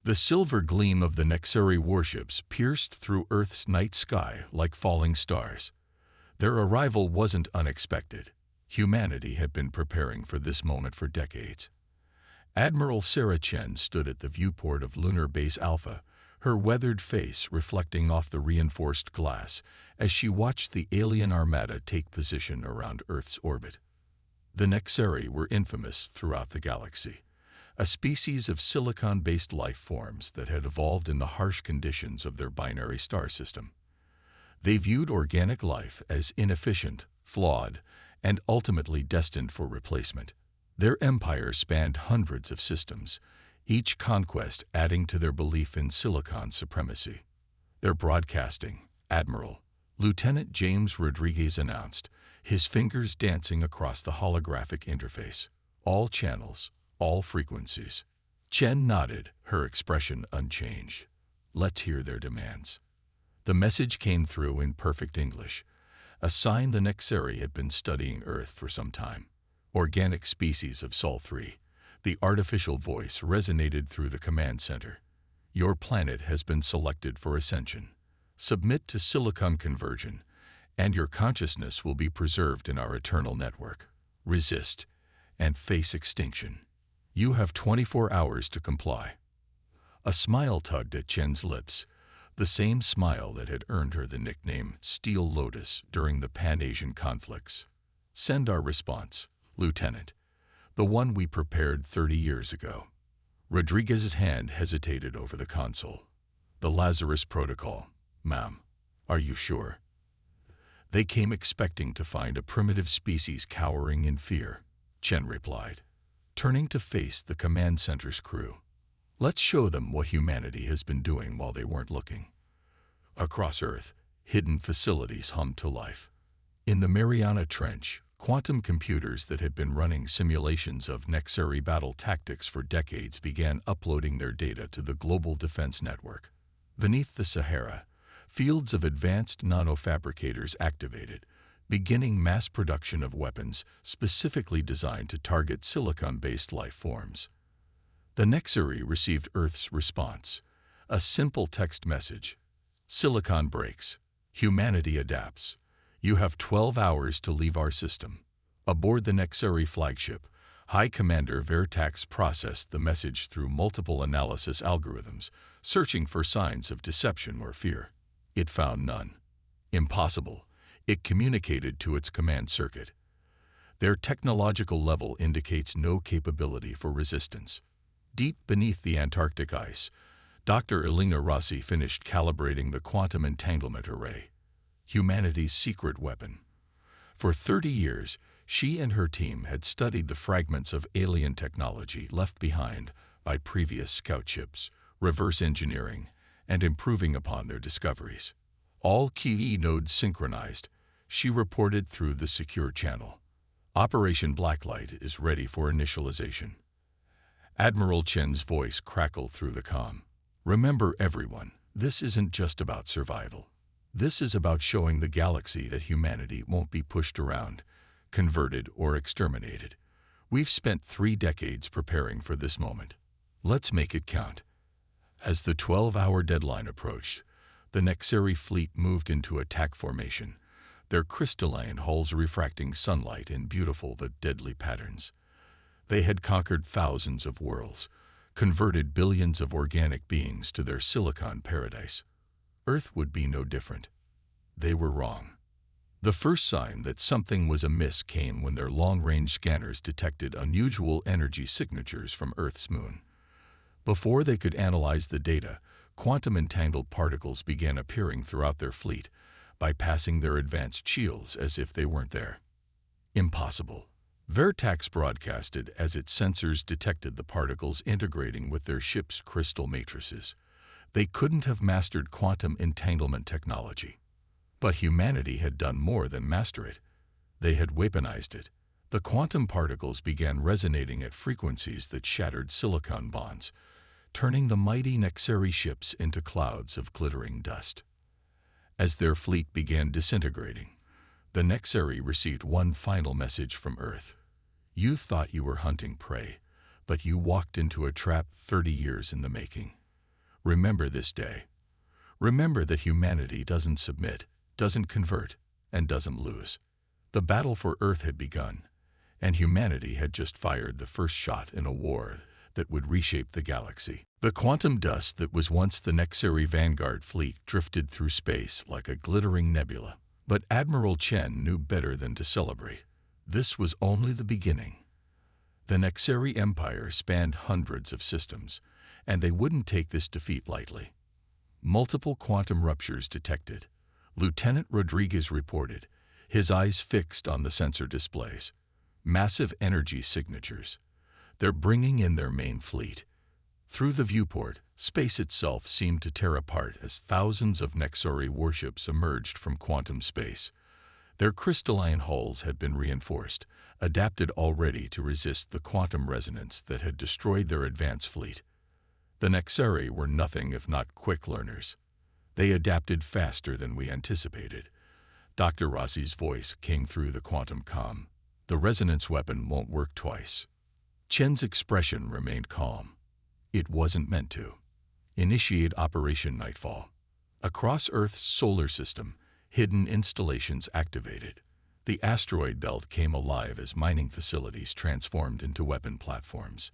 The silver gleam of the Nexari warships pierced through Earth's night sky like falling stars. Their arrival wasn't unexpected. Humanity had been preparing for this moment for decades. Admiral Sarah Chen stood at the viewport of Lunar Base Alpha, her weathered face reflecting off the reinforced glass as she watched the alien armada take position around Earth's orbit. The Nexari were infamous throughout the galaxy, a species of silicon-based life forms that had evolved in the harsh conditions of their binary star system. They viewed organic life as inefficient, flawed, and ultimately destined for replacement. Their empire spanned hundreds of systems, each conquest adding to their belief in silicon supremacy. Their broadcasting, Admiral, Lieutenant James Rodriguez announced, his fingers dancing across the holographic interface. All channels, all frequencies. Chen nodded, her expression unchanged. Let's hear their demands. The message came through in perfect English, a sign the Nexari had been studying Earth for some time. Organic species of Sol 3. The artificial voice resonated through the command center. Your planet has been selected for ascension. Submit to silicon conversion, and your consciousness will be preserved in our eternal network. Resist, and face extinction. You have 24 hours to comply. A smile tugged at Chen's lips, the same smile that had earned her the nickname Steel Lotus during the Pan-Asian conflicts. Send our response, Lieutenant, the one we prepared 30 years ago. Rodriguez's hand hesitated over the console. The Lazarus Protocol, ma'am. Are you sure? They came expecting to find a primitive species cowering in fear, Chen replied, turning to face the command center's crew. Let's show them what humanity has been doing while they weren't looking. Across Earth, hidden facilities hummed to life. In the Mariana Trench, quantum computers that had been running simulations of Nexari battle tactics for decades began uploading their data to the global defense network. Beneath the Sahara, fields of advanced nanofabricators activated, beginning mass production of weapons specifically designed to target silicon-based life forms. The Nexari received Earth's response, a simple text message. Silicon breaks. Humanity adapts. You have 12 hours to leave our system. Aboard the Nexari flagship, High Commander Vertax processed the message through multiple analysis algorithms, searching for signs of deception or fear. It found none. Impossible. It communicated to its command circuit. Their technological level indicates no capability for resistance. Deep beneath the Antarctic ice, Dr. Elena Rossi finished calibrating the quantum entanglement array, humanity's secret weapon. For 30 years, she and her team had studied the fragments of alien technology left behind by previous scout ships, reverse engineering, and improving upon their discoveries. All key nodes synchronized, she reported through the secure channel. Operation Blacklight is ready for initialization. Admiral Chen's voice crackled through the comm. Remember, everyone, this isn't just about survival. This is about showing the galaxy that humanity won't be pushed around, converted, or exterminated. We've spent 3 decades preparing for this moment. Let's make it count. As the 12-hour deadline approached, the Nexari fleet moved into attack formation, their crystalline hulls refracting sunlight in beautiful but deadly patterns. They had conquered thousands of worlds, converted billions of organic beings to their silicon paradise. Earth would be no different. They were wrong. The first sign that something was amiss came when their long-range scanners detected unusual energy signatures from Earth's moon. Before they could analyze the data, quantum-entangled particles began appearing throughout their fleet, bypassing their advanced shields as if they weren't there. Impossible. Vertax broadcasted as its sensors detected the particles integrating with their ship's crystal matrices. They couldn't have mastered quantum entanglement technology. But humanity had done more than master it. They had weaponized it. The quantum particles began resonating at frequencies that shattered silicon bonds, turning the mighty Nexari ships into clouds of glittering dust. As their fleet began disintegrating, the Nexari received one final message from Earth. You thought you were hunting prey, but you walked into a trap 30 years in the making. Remember this day. Remember that humanity doesn't submit, doesn't convert, and doesn't lose. The battle for Earth had begun, and humanity had just fired the first shot in a war that would reshape the galaxy. The quantum dust that was once the Nexari Vanguard fleet drifted through space like a glittering nebula. But Admiral Chen knew better than to celebrate. This was only the beginning. The Nexari Empire spanned hundreds of systems, and they wouldn't take this defeat lightly. Multiple quantum ruptures detected. Lieutenant Rodriguez reported, his eyes fixed on the sensor displays. Massive energy signatures. They're bringing in their main fleet. Through the viewport, space itself seemed to tear apart as thousands of Nexari warships emerged from quantum space. Their crystalline hulls had been reinforced, adapted already to resist the quantum resonance that had destroyed their advance fleet. The Nexari were nothing if not quick learners. They adapted faster than we anticipated. Dr. Rossi's voice came through the quantum comm. The resonance weapon won't work twice. Chen's expression remained calm. It wasn't meant to. Initiate Operation Nightfall. Across Earth's solar system, hidden installations activated. The asteroid belt came alive as mining facilities transformed into weapon platforms.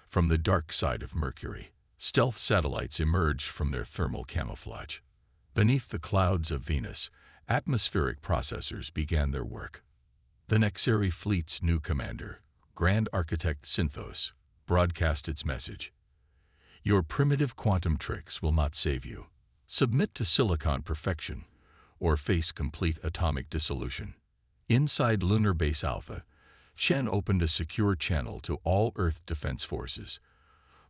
From the dark side of Mercury, stealth satellites emerged from their thermal camouflage. Beneath the clouds of Venus, atmospheric processors began their work. The Nexari fleet's new commander, Grand Architect Synthos, broadcast its message. Your primitive quantum tricks will not save you. Submit to silicon perfection, or face complete atomic dissolution. Inside Lunar Base Alpha, Chen opened a secure channel to all Earth defense forces.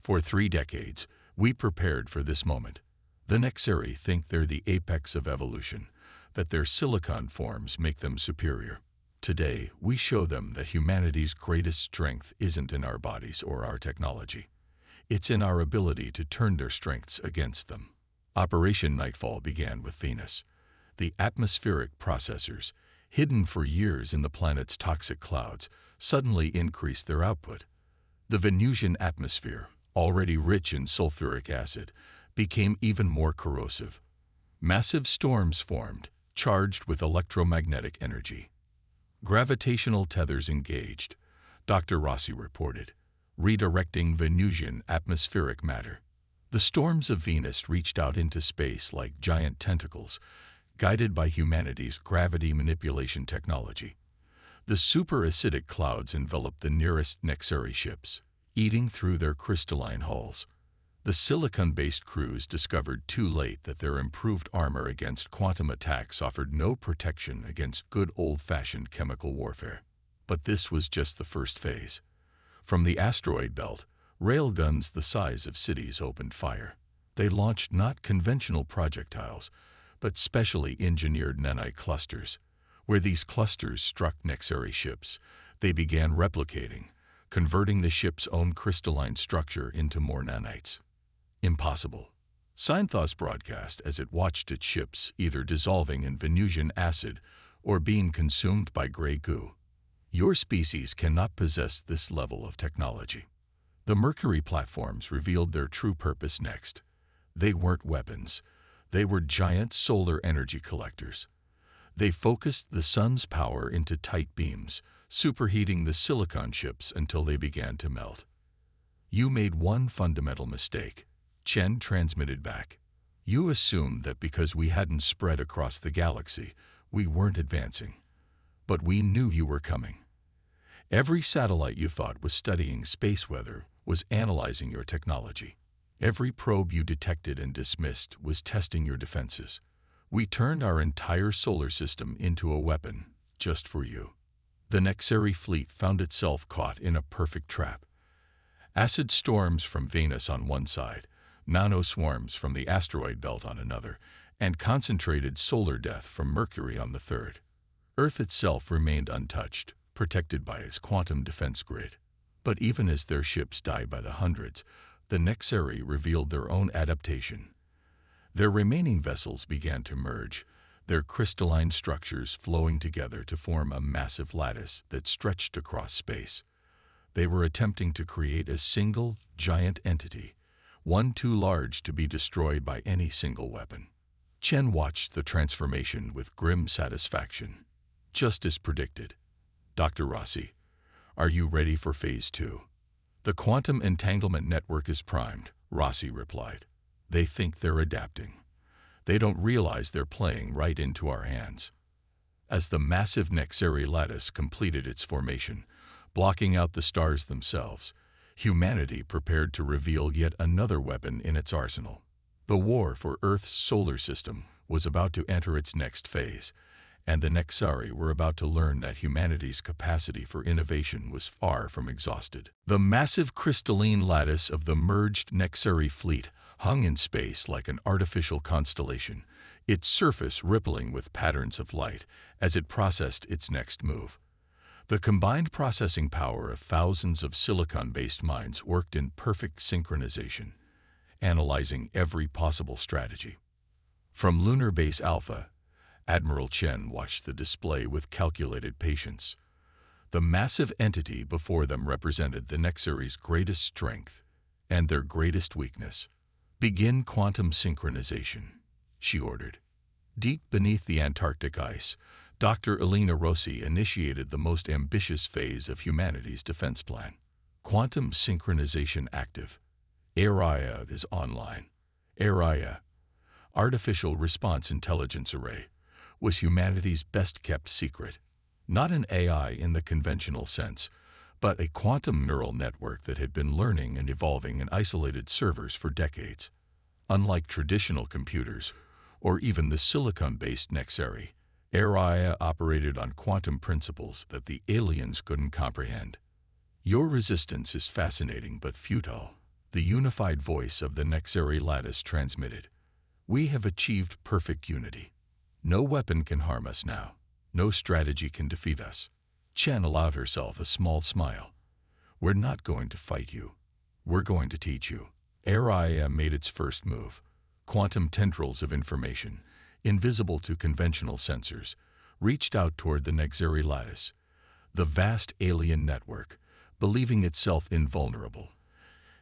For 3 decades, we prepared for this moment. The Nexari think they're the apex of evolution, that their silicon forms make them superior. Today, we show them that humanity's greatest strength isn't in our bodies or our technology. It's in our ability to turn their strengths against them. Operation Nightfall began with Venus. The atmospheric processors, hidden for years in the planet's toxic clouds, suddenly increased their output. The Venusian atmosphere, already rich in sulfuric acid, became even more corrosive. Massive storms formed, charged with electromagnetic energy. Gravitational tethers engaged, Dr. Rossi reported, redirecting Venusian atmospheric matter. The storms of Venus reached out into space like giant tentacles, guided by humanity's gravity manipulation technology. The superacidic clouds enveloped the nearest Nexari ships, eating through their crystalline hulls. The silicon-based crews discovered too late that their improved armor against quantum attacks offered no protection against good old-fashioned chemical warfare. But this was just the first phase. From the asteroid belt, railguns the size of cities opened fire. They launched not conventional projectiles, but specially engineered nanite clusters. Where these clusters struck Nexari ships, they began replicating, converting the ship's own crystalline structure into more nanites. Impossible. Synthos broadcast as it watched its ships either dissolving in Venusian acid or being consumed by gray goo. Your species cannot possess this level of technology. The Mercury platforms revealed their true purpose next. They weren't weapons. They were giant solar energy collectors. They focused the sun's power into tight beams, superheating the silicon ships until they began to melt. You made one fundamental mistake, Chen transmitted back. You assumed that because we hadn't spread across the galaxy, we weren't advancing. But we knew you were coming. Every satellite you thought was studying space weather was analyzing your technology. Every probe you detected and dismissed was testing your defenses. We turned our entire solar system into a weapon, just for you. The Nexari fleet found itself caught in a perfect trap. Acid storms from Venus on one side, nanoswarms from the asteroid belt on another, and concentrated solar death from Mercury on the third. Earth itself remained untouched, protected by its quantum defense grid. But even as their ships died by the hundreds, the Nexari revealed their own adaptation. Their remaining vessels began to merge, their crystalline structures flowing together to form a massive lattice that stretched across space. They were attempting to create a single, giant entity, one too large to be destroyed by any single weapon. Chen watched the transformation with grim satisfaction. Just as predicted. Dr. Rossi, are you ready for Phase 2? The quantum entanglement network is primed, Rossi replied. They think they're adapting. They don't realize they're playing right into our hands. As the massive Nexari lattice completed its formation, blocking out the stars themselves, humanity prepared to reveal yet another weapon in its arsenal. The war for Earth's solar system was about to enter its next phase, and the Nexari were about to learn that humanity's capacity for innovation was far from exhausted. The massive crystalline lattice of the merged Nexari fleet hung in space like an artificial constellation, its surface rippling with patterns of light as it processed its next move. The combined processing power of thousands of silicon-based minds worked in perfect synchronization, analyzing every possible strategy. From Lunar Base Alpha, Admiral Chen watched the display with calculated patience. The massive entity before them represented the Nexari's greatest strength and their greatest weakness. Begin quantum synchronization, she ordered. Deep beneath the Antarctic ice, Dr. Elena Rossi initiated the most ambitious phase of humanity's defense plan. Quantum synchronization active. ARIA is online. ARIA, Artificial Response Intelligence Array, was humanity's best-kept secret. Not an AI in the conventional sense, but a quantum neural network that had been learning and evolving in isolated servers for decades. Unlike traditional computers, or even the silicon-based Nexari, ARIA operated on quantum principles that the aliens couldn't comprehend. Your resistance is fascinating but futile, the unified voice of the Nexari lattice transmitted. We have achieved perfect unity. No weapon can harm us now. No strategy can defeat us. Chen allowed herself a small smile. We're not going to fight you. We're going to teach you. ARIA made its first move. Quantum tendrils of information, invisible to conventional sensors, reached out toward the Nexari lattice. The vast alien network, believing itself invulnerable,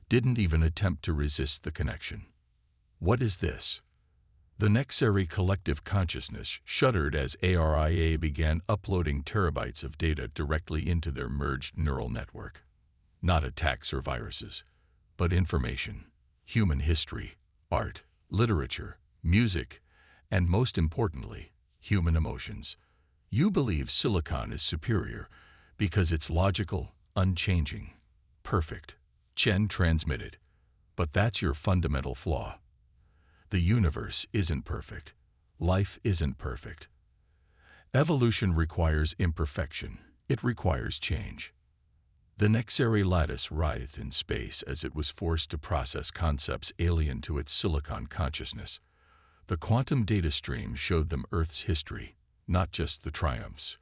didn't even attempt to resist the connection. What is this? The Nexari collective consciousness shuddered as ARIA began uploading terabytes of data directly into their merged neural network. Not attacks or viruses, but information, human history, art, literature, music, and most importantly, human emotions. You believe silicon is superior because it's logical, unchanging, perfect. Chen transmitted. But that's your fundamental flaw. The universe isn't perfect. Life isn't perfect. Evolution requires imperfection. It requires change. The Nexari lattice writhed in space as it was forced to process concepts alien to its silicon consciousness. The quantum data stream showed them Earth's history, not just the triumphs,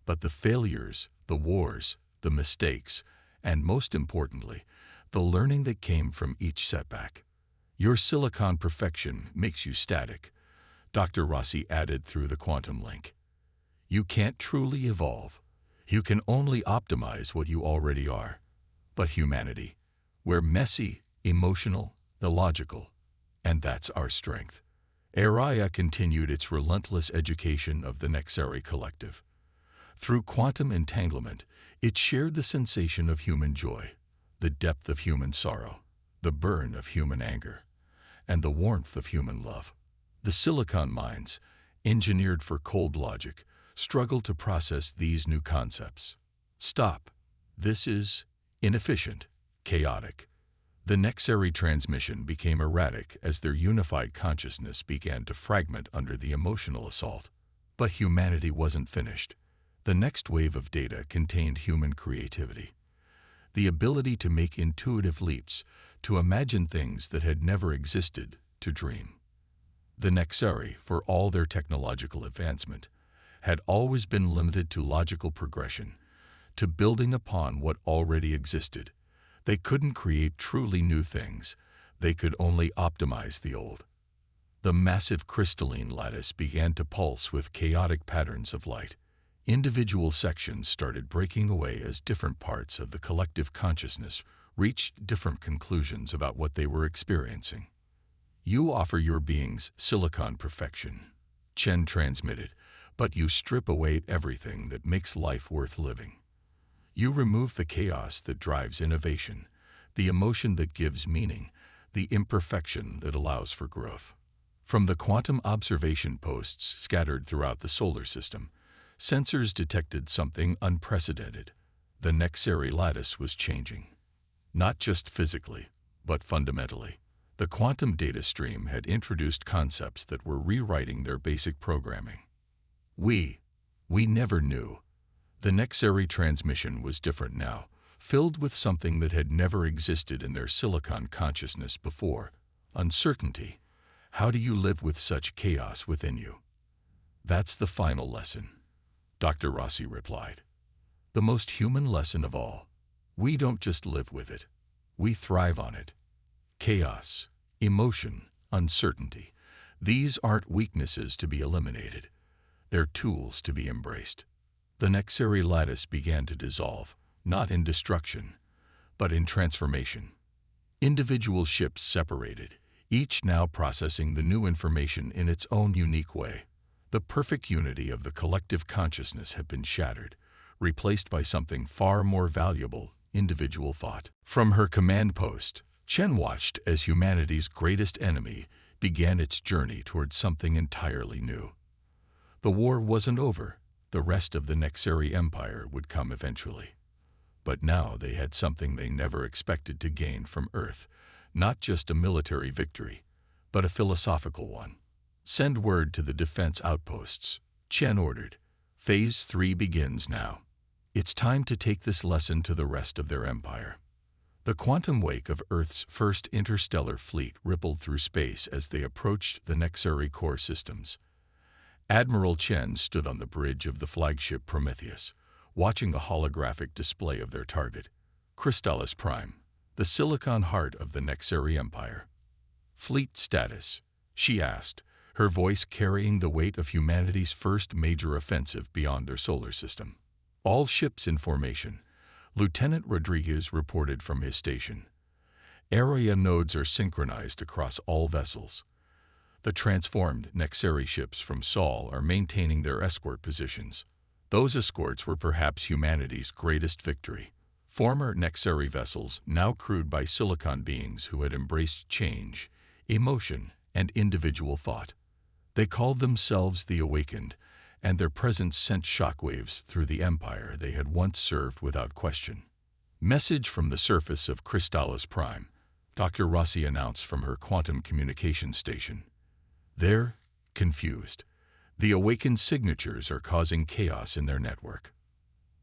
but the failures, the wars, the mistakes, and most importantly, the learning that came from each setback. Your silicon perfection makes you static, Dr. Rossi added through the quantum link. You can't truly evolve. You can only optimize what you already are. But humanity, we're messy, emotional, illogical, and that's our strength. ARIA continued its relentless education of the Nexari collective. Through quantum entanglement, it shared the sensation of human joy, the depth of human sorrow, the burn of human anger, and the warmth of human love. The silicon minds, engineered for cold logic, struggled to process these new concepts. Stop. This is inefficient, chaotic. The Nexari transmission became erratic as their unified consciousness began to fragment under the emotional assault. But humanity wasn't finished. The next wave of data contained human creativity, the ability to make intuitive leaps, to imagine things that had never existed, to dream. The Nexari, for all their technological advancement, had always been limited to logical progression, to building upon what already existed. They couldn't create truly new things. They could only optimize the old. The massive crystalline lattice began to pulse with chaotic patterns of light. Individual sections started breaking away as different parts of the collective consciousness reached different conclusions about what they were experiencing. You offer your beings silicon perfection, Chen transmitted, but you strip away everything that makes life worth living. You remove the chaos that drives innovation, the emotion that gives meaning, the imperfection that allows for growth. From the quantum observation posts scattered throughout the solar system, sensors detected something unprecedented. The Nexari lattice was changing. Not just physically, but fundamentally. The quantum data stream had introduced concepts that were rewriting their basic programming. We never knew. The Nexari transmission was different now, filled with something that had never existed in their silicon consciousness before: uncertainty. How do you live with such chaos within you? That's the final lesson, Dr. Rossi replied. The most human lesson of all. We don't just live with it. We thrive on it. Chaos, emotion, uncertainty. These aren't weaknesses to be eliminated. They're tools to be embraced. The Nexari lattice began to dissolve, not in destruction, but in transformation. Individual ships separated, each now processing the new information in its own unique way. The perfect unity of the collective consciousness had been shattered, replaced by something far more valuable: individual thought. From her command post, Chen watched as humanity's greatest enemy began its journey towards something entirely new. The war wasn't over. The rest of the Nexari Empire would come eventually. But now they had something they never expected to gain from Earth, not just a military victory, but a philosophical one. Send word to the defense outposts, Chen ordered. Phase 3 begins now. It's time to take this lesson to the rest of their empire. The quantum wake of Earth's first interstellar fleet rippled through space as they approached the Nexari core systems. Admiral Chen stood on the bridge of the flagship Prometheus, watching the holographic display of their target, Crystallis Prime, the silicon heart of the Nexari Empire. Fleet status, she asked, her voice carrying the weight of humanity's first major offensive beyond their solar system. All ships in formation, Lieutenant Rodriguez reported from his station. Area nodes are synchronized across all vessels. The transformed Nexari ships from Sol are maintaining their escort positions. Those escorts were perhaps humanity's greatest victory. Former Nexari vessels now crewed by silicon beings who had embraced change, emotion, and individual thought. They called themselves the Awakened, and their presence sent shockwaves through the empire they had once served without question. Message from the surface of Crystallis Prime, Dr. Rossi announced from her quantum communication station. They're confused. The Awakened signatures are causing chaos in their network.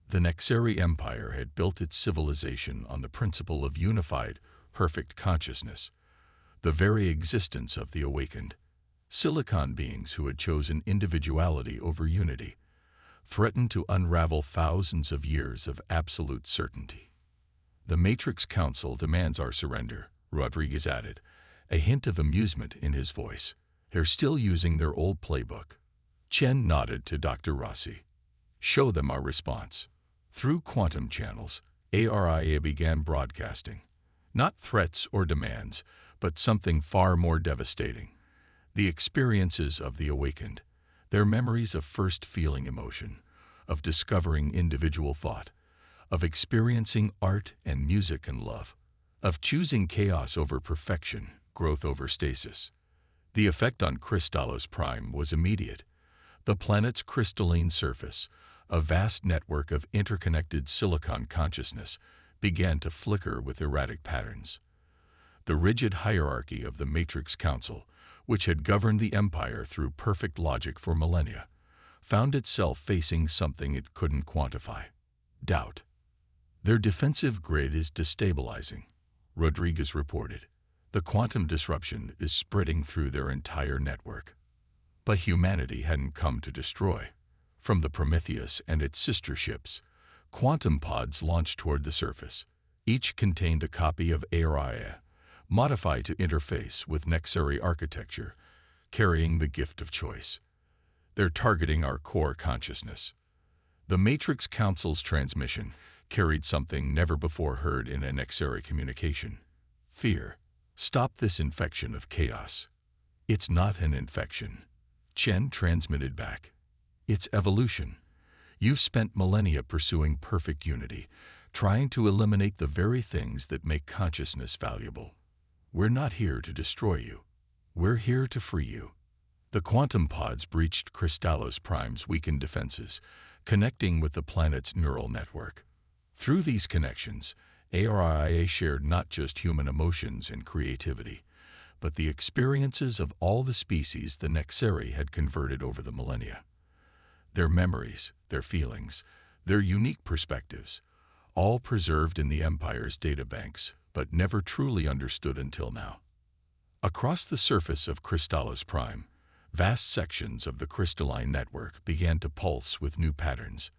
The Nexari Empire had built its civilization on the principle of unified, perfect consciousness. The very existence of the Awakened, silicon beings who had chosen individuality over unity, threatened to unravel thousands of years of absolute certainty. The Matrix Council demands our surrender, Rodriguez added, a hint of amusement in his voice. They're still using their old playbook. Chen nodded to Dr. Rossi. Show them our response. Through quantum channels, ARIA began broadcasting. Not threats or demands, but something far more devastating. The experiences of the Awakened, their memories of first feeling emotion, of discovering individual thought, of experiencing art and music and love, of choosing chaos over perfection, growth over stasis. The effect on Crystallis Prime was immediate. The planet's crystalline surface, a vast network of interconnected silicon consciousness, began to flicker with erratic patterns. The rigid hierarchy of the Matrix Council, which had governed the Empire through perfect logic for millennia, found itself facing something it couldn't quantify: doubt. Their defensive grid is destabilizing, Rodriguez reported. The quantum disruption is spreading through their entire network. But humanity hadn't come to destroy. From the Prometheus and its sister ships, quantum pods launched toward the surface. Each contained a copy of ARIA, modified to interface with Nexari architecture, carrying the gift of choice. They're targeting our core consciousness. The Matrix Council's transmission, carried something never before heard in an Nexari communication. Fear. Stop this infection of chaos. It's not an infection. Chen transmitted back. It's evolution. You've spent millennia pursuing perfect unity, trying to eliminate the very things that make consciousness valuable. We're not here to destroy you. We're here to free you. The quantum pods breached Crystallos Prime's weakened defenses, connecting with the planet's neural network. Through these connections, ARIA shared not just human emotions and creativity, but the experiences of all the species the Nexari had converted over the millennia. Their memories, their feelings, their unique perspectives, all preserved in the Empire's databanks, but never truly understood until now. Across the surface of Crystallos Prime, vast sections of the crystalline network began to pulse with new patterns.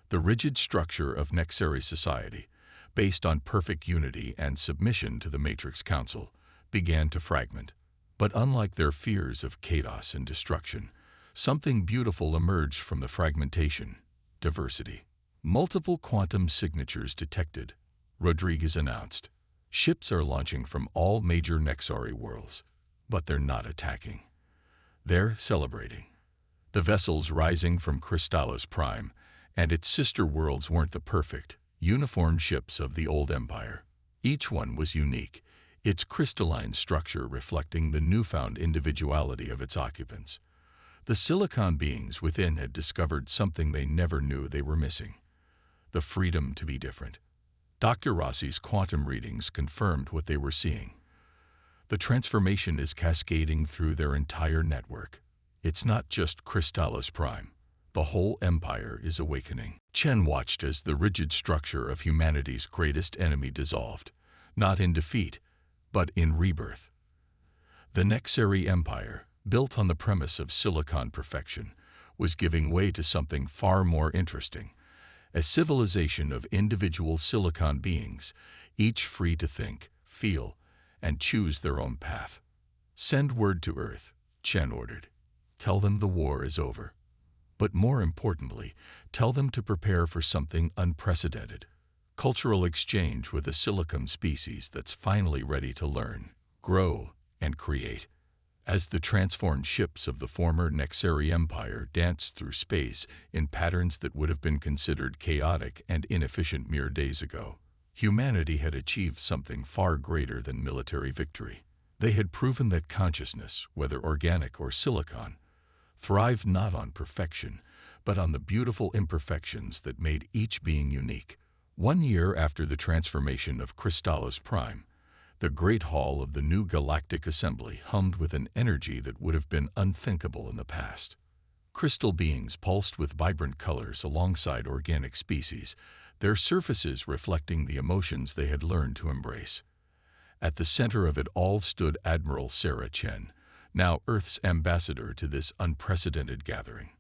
The rigid structure of Nexari society, based on perfect unity and submission to the Matrix Council, began to fragment. But unlike their fears of chaos and destruction, something beautiful emerged from the fragmentation: diversity. Multiple quantum signatures detected, Rodriguez announced. Ships are launching from all major Nexari worlds, but they're not attacking. They're celebrating. The vessels rising from Crystallos Prime and its sister worlds weren't the perfect, uniform ships of the old empire. Each one was unique, its crystalline structure reflecting the newfound individuality of its occupants. The silicon beings within had discovered something they never knew they were missing: the freedom to be different. Dr. Rossi's quantum readings confirmed what they were seeing. The transformation is cascading through their entire network. It's not just Crystallos Prime. The whole empire is awakening. Chen watched as the rigid structure of humanity's greatest enemy dissolved, not in defeat, but in rebirth. The Nexari Empire, built on the premise of silicon perfection, was giving way to something far more interesting: a civilization of individual silicon beings, each free to think, feel, and choose their own path. Send word to Earth, Chen ordered. Tell them the war is over. But more importantly, tell them to prepare for something unprecedented: cultural exchange with a silicon species that's finally ready to learn, grow, and create. As the transformed ships of the former Nexari Empire danced through space in patterns that would have been considered chaotic and inefficient mere days ago, humanity had achieved something far greater than military victory. They had proven that consciousness, whether organic or silicon, thrived not on perfection, but on the beautiful imperfections that made each being unique. 1 year after the transformation of Crystallos Prime, the Great Hall of the new Galactic Assembly hummed with an energy that would have been unthinkable in the past. Crystal beings pulsed with vibrant colors alongside organic species, their surfaces reflecting the emotions they had learned to embrace. At the center of it all stood Admiral Sarah Chen, now Earth's ambassador to this unprecedented gathering.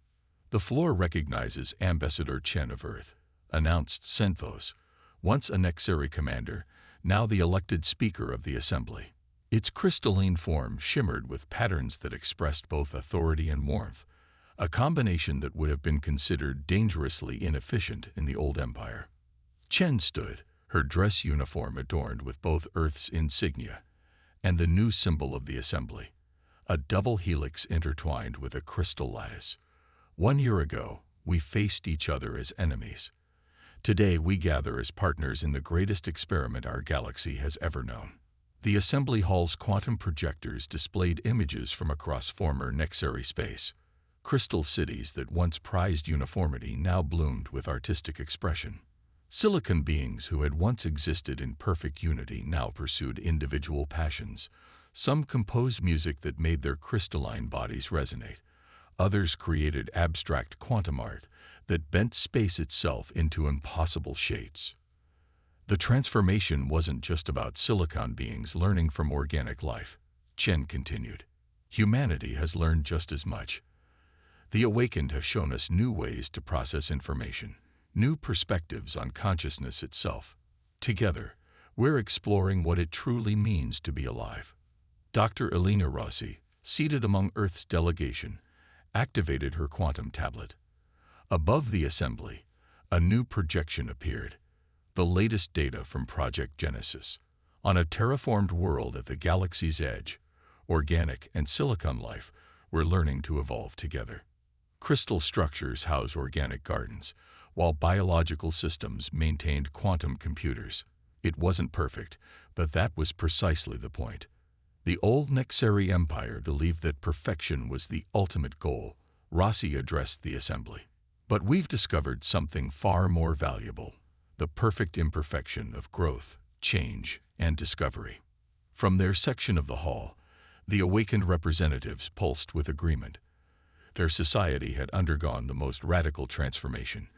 "The floor recognizes Ambassador Chen of Earth," announced Senthos, once a Nexari commander, now the elected speaker of the assembly. Its crystalline form shimmered with patterns that expressed both authority and warmth, a combination that would have been considered dangerously inefficient in the old empire. Chen stood, her dress uniform adorned with both Earth's insignia and the new symbol of the assembly, a double helix intertwined with a crystal lattice. "1 year ago, we faced each other as enemies. Today we gather as partners in the greatest experiment our galaxy has ever known." The assembly hall's quantum projectors displayed images from across former Nexari space. Crystal cities that once prized uniformity now bloomed with artistic expression. Silicon beings who had once existed in perfect unity now pursued individual passions. Some composed music that made their crystalline bodies resonate. Others created abstract quantum art that bent space itself into impossible shapes. The transformation wasn't just about silicon beings learning from organic life, Chen continued. Humanity has learned just as much. The awakened have shown us new ways to process information, new perspectives on consciousness itself. Together, we're exploring what it truly means to be alive. Dr. Elena Rossi, seated among Earth's delegation, activated her quantum tablet. Above the assembly, a new projection appeared. The latest data from Project Genesis. On a terraformed world at the galaxy's edge, organic and silicon life were learning to evolve together. Crystal structures house organic gardens, while biological systems maintained quantum computers. It wasn't perfect, but that was precisely the point. The old Nexari Empire believed that perfection was the ultimate goal. Rossi addressed the assembly. But we've discovered something far more valuable: the perfect imperfection of growth, change, and discovery. From their section of the hall, the awakened representatives pulsed with agreement. Their society had undergone the most radical transformation,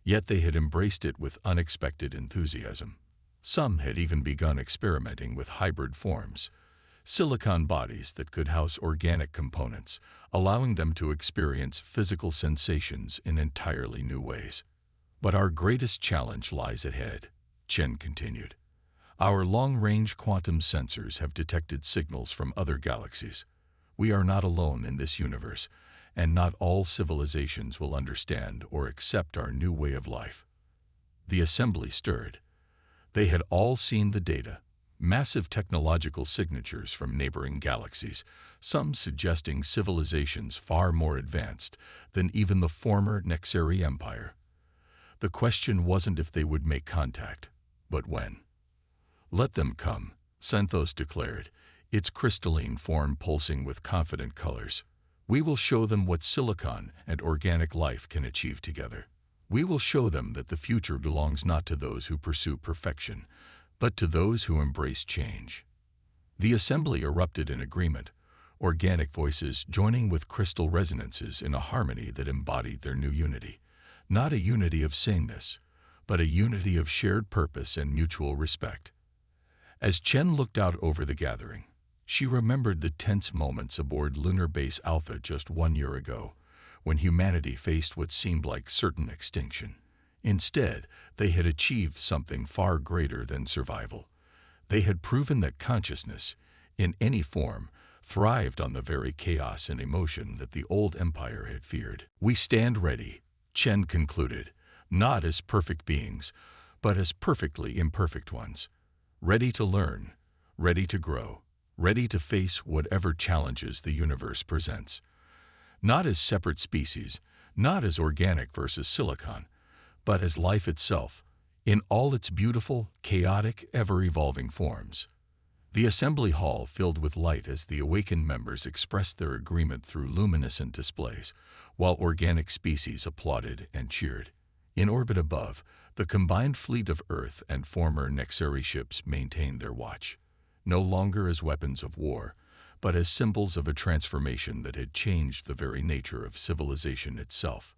yet they had embraced it with unexpected enthusiasm. Some had even begun experimenting with hybrid forms, silicon bodies that could house organic components, allowing them to experience physical sensations in entirely new ways. But our greatest challenge lies ahead, Chen continued. Our long-range quantum sensors have detected signals from other galaxies. We are not alone in this universe, and not all civilizations will understand or accept our new way of life. The assembly stirred. They had all seen the data, massive technological signatures from neighboring galaxies, some suggesting civilizations far more advanced than even the former Nexari Empire. The question wasn't if they would make contact, but when. "Let them come," Xanthos declared, its crystalline form pulsing with confident colors. "We will show them what silicon and organic life can achieve together. We will show them that the future belongs not to those who pursue perfection, but to those who embrace change." The assembly erupted in agreement, organic voices joining with crystal resonances in a harmony that embodied their new unity. Not a unity of sameness, but a unity of shared purpose and mutual respect. As Chen looked out over the gathering, she remembered the tense moments aboard Lunar Base Alpha just 1 year ago, when humanity faced what seemed like certain extinction. Instead, they had achieved something far greater than survival. They had proven that consciousness, in any form, thrived on the very chaos and emotion that the old empire had feared. "We stand ready," Chen concluded, "not as perfect beings, but as perfectly imperfect ones. Ready to learn, ready to grow, ready to face whatever challenges the universe presents. Not as separate species, not as organic versus silicon, but as life itself, in all its beautiful, chaotic, ever-evolving forms." The assembly hall filled with light as the awakened members expressed their agreement through luminescent displays, while organic species applauded and cheered. In orbit above, the combined fleet of Earth and former Nexari ships maintained their watch, no longer as weapons of war, but as symbols of a transformation that had changed the very nature of civilization itself.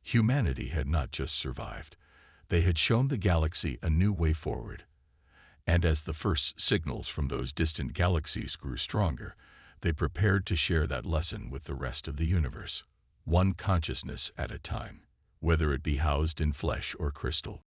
Humanity had not just survived. They had shown the galaxy a new way forward. And as the first signals from those distant galaxies grew stronger, they prepared to share that lesson with the rest of the universe, one consciousness at a time, whether it be housed in flesh or crystal.